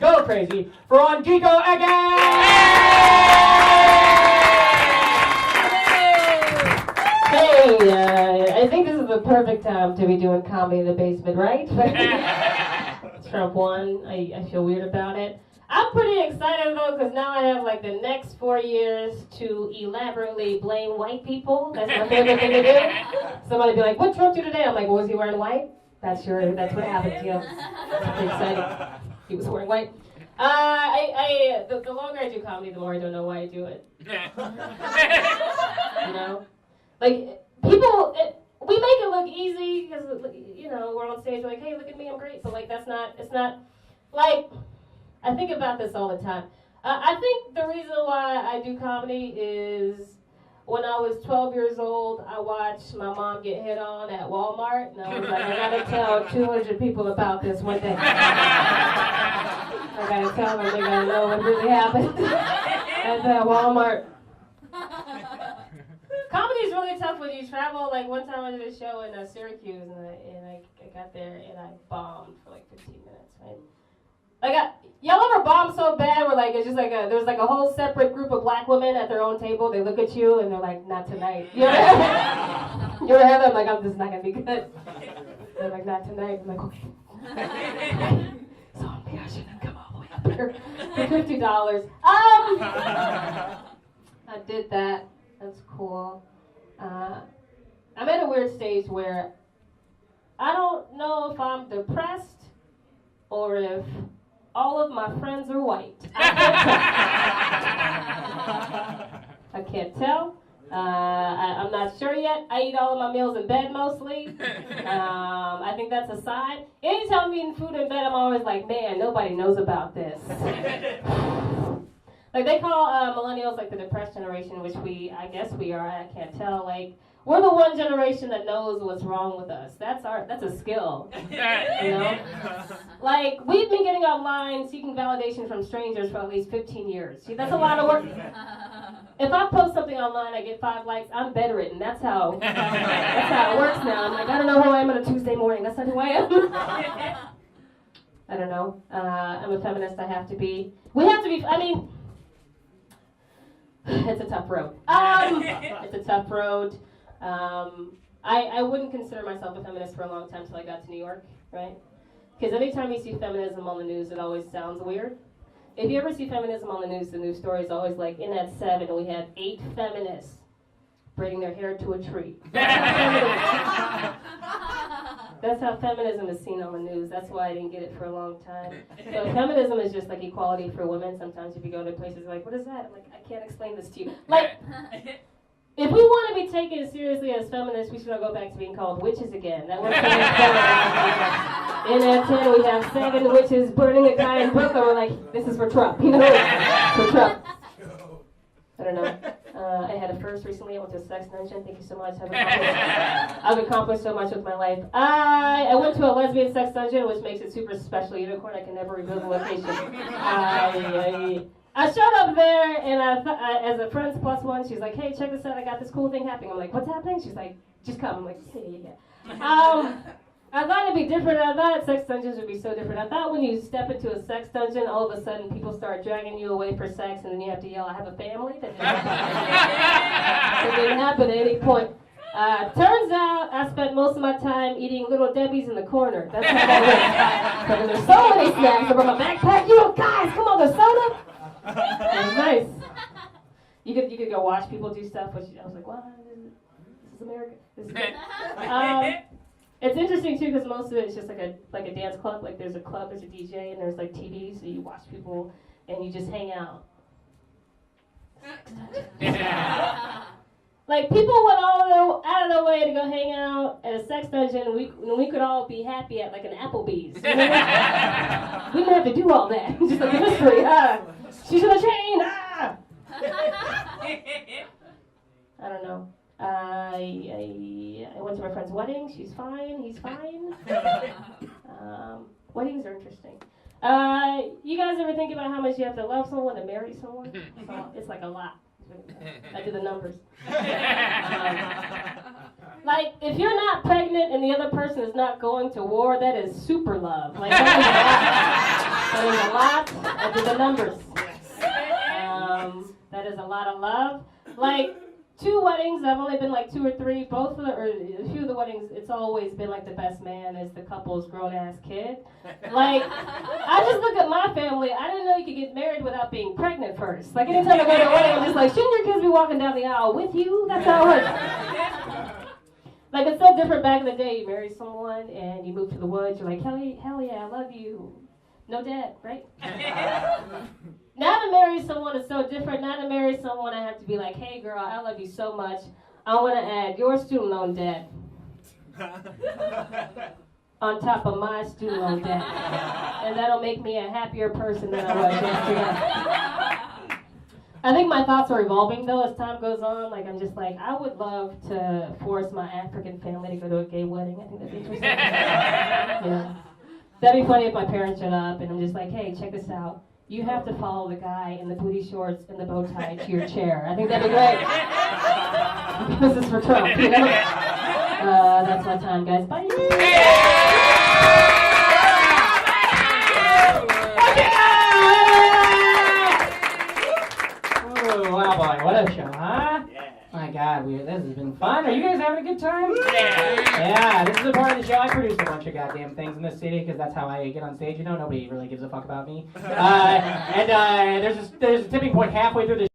Go crazy for Wanjiko Eke! Hey, I think this is the perfect time to be doing comedy in the basement, right? Trump won. I feel weird about it. I'm pretty excited though, because now I have like the next 4 years to elaborately blame white people. That's my favorite thing to do. Somebody be like, "What Trump do today?" I'm like, "Well, was he wearing white?" That's what happened, you know. It's pretty exciting. He was wearing white. The longer I do comedy, the more I don't know why I do it. You know? Like, people, we make it look easy, because, you know, we're on stage, we're like, "Hey, look at me, I'm great." But, like, it's not, like, I think about this all the time. I think the reason why I do comedy is when I was 12 years old, I watched my mom get hit on at Walmart, and I was like, I gotta tell 200 people about this one day. I gotta tell them, they gotta know what really happened at Walmart. Comedy is really tough when you travel. Like, one time I did a show in Syracuse, and I got there, and I bombed for like 15 minutes, right? Like, y'all ever bomb so bad where, like, it's just like there's like a whole separate group of black women at their own table. They look at you and they're like, "Not tonight." You ever have that? I'm like, "I'm just not gonna be good." They're like, "Not tonight." I'm like, "Okay." So maybe I shouldn't come all the way up here for $50. I did that. That's cool. I'm at a weird stage where I don't know if I'm depressed or if all of my friends are white. I can't tell. I'm not sure yet. I eat all of my meals in bed mostly. I think that's a sign. Anytime I'm eating food in bed, I'm always like, "Man, nobody knows about this." Like, they call millennials like the depressed generation, which I guess we are. I can't tell. Like, we're the one generation that knows what's wrong with us. That's a skill, you know? Like, we've been getting online seeking validation from strangers for at least 15 years. See, that's a lot of work. If I post something online, I get 5 likes, I'm bedridden. That's how it works now. I'm like, I don't know who I am on a Tuesday morning. That's not who I am. I don't know. I'm a feminist. I have to be. We have to be. I mean, it's a tough road. It's a tough road. I wouldn't consider myself a feminist for a long time until I got to New York, right? Because anytime you see feminism on the news, it always sounds weird. If you ever see feminism on the news story is always like, in at 7, we had 8 feminists braiding their hair to a tree. That's how feminism is seen on the news. That's why I didn't get it for a long time. So feminism is just like equality for women. Sometimes if you go to places like, "What is that?" I'm like, "I can't explain this to you." Like, if we want to be taken seriously as feminists, we should all go back to being called witches again. That was in at 10, we have 7 witches burning a guy in Brooklyn. We're like, this is for Trump, you know? For Trump. I don't know. I had a first recently. I went to a sex dungeon. Thank you so much. I've accomplished so much with my life. I went to a lesbian sex dungeon, which makes it super special. Unicorn, I can never reveal the location. I showed up there, and as a friends plus one, she's like, "Hey, check this out. I got this cool thing happening." I'm like, "What's happening?" She's like, "Just come." I'm like, "Yeah." I thought it'd be different. I thought sex dungeons would be so different. I thought when you step into a sex dungeon, all of a sudden people start dragging you away for sex, and then you have to yell, "I have a family." That didn't happen at any point. Turns out I spent most of my time eating Little Debbie's in the corner. That's how that went. There's so many snacks. I brought my backpack. You know, guys, come on, there's soda. It was nice. You could go watch people do stuff, which I was like, "What? This is America. This is good." It's interesting too because most of it is just like a dance club. Like there's a club, there's a DJ, and there's like TV, so you watch people and you just hang out. Like people went all out of their way to go hang out at a sex dungeon, and we could all be happy at like an Applebee's. You know? We didn't have to do all that. Just like a mystery. She's in a chain. I don't know. I went to my friend's wedding. She's fine. He's fine. Weddings are interesting. You guys ever think about how much you have to love someone to marry someone? It's like a lot. I do the numbers. Like, if you're not pregnant and the other person is not going to war, that is super love. Like, that is That is a lot. I do the numbers. That is a lot of love. Like, 2 weddings, I've only been like 2 or 3. A few of the weddings, it's always been like the best man is the couple's grown-ass kid. Like, I just look at my family. I didn't know you could get married without being pregnant first. Like, anytime I go to a wedding, I'm just like, shouldn't your kids be walking down the aisle with you? That's how it works. Like, it's so different back in the day. You marry someone and you move to the woods. You're like, hell yeah, I love you. No dad, right? Now to marry someone is so different. Now to marry someone, I have to be like, hey girl, I love you so much. I want to add your student loan debt on top of my student loan debt. And that'll make me a happier person than I was yesterday. I think my thoughts are evolving though as time goes on. Like I'm just like, I would love to force my African family to go to a gay wedding. I think that'd be interesting. Yeah. That'd be funny if my parents showed up and I'm just like, hey, check this out. You have to follow the guy in the booty shorts and the bow tie to your chair. I think that'd be great. This is for Trump, you know? That's my time, guys. Bye. Oh, wow, boy. What a show, huh? My God, this has been fun. Are you guys having a good time? Yeah, this is the part of the show. I produce a bunch of goddamn things in this city because that's how I get on stage. You know, nobody really gives a fuck about me. And there's a tipping point halfway through the